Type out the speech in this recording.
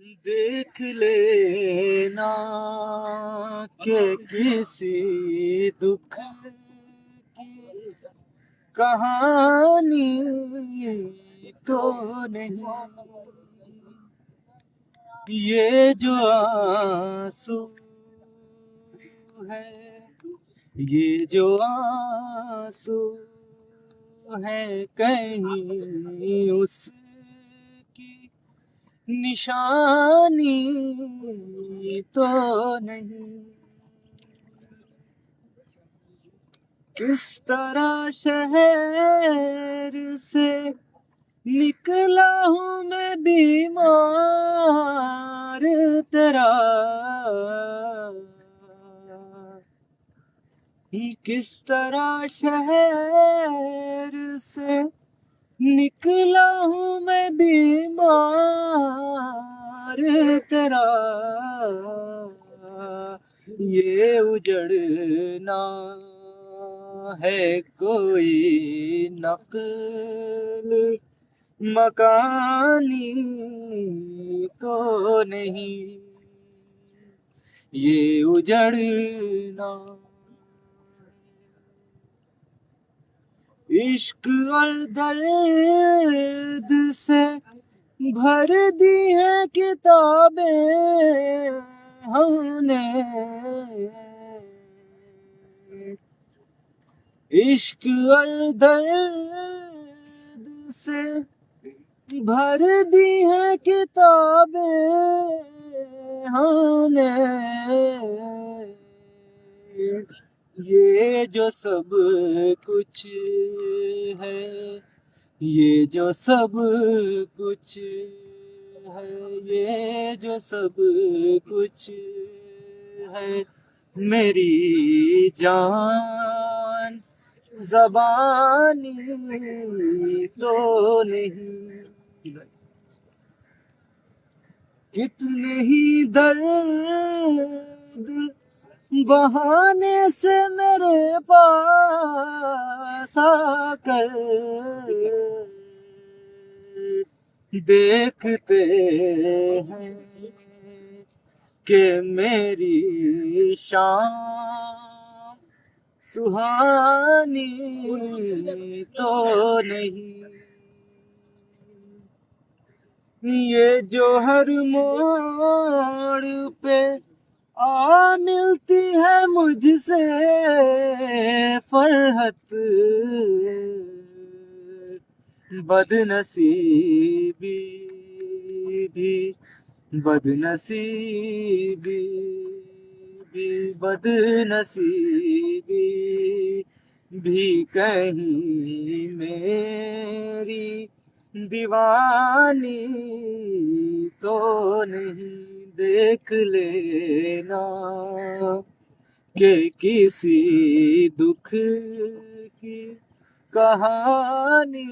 देख लेना के किसी दुख की कहानी तो नहीं। ये जो आंसू है, ये जो आंसू है, कहीं उसकी निशानी तो नहीं। किस तरह शहर से निकला हूँ मैं बीमार तेरा। किस तरह शहर से निकला हूँ मैं बीमार तेरा। ये उजड़ना है कोई नकल मकानी तो नहीं। ये उजड़ना इश्क और दर्द से भर दी है किताबें हमने। इश्क और दर्द से भर दी है किताबें हमने। ये जो सब कुछ है, ये जो सब कुछ है, ये जो सब कुछ है, मेरी जान ज़बानी तो नहीं। कितने ही दर्द बहाने से मेरे पास आकर देखते हैं कि मेरी शाम सुहानी तो नहीं। ये जो हर मोड़ पे आ मिलती है मुझसे फरहत, बदनसीबी भी, बदनसीबी भी, बदनसीबी भी कहीं मेरी दीवानी तो नहीं। देख लेना के किसी दुख की कहानी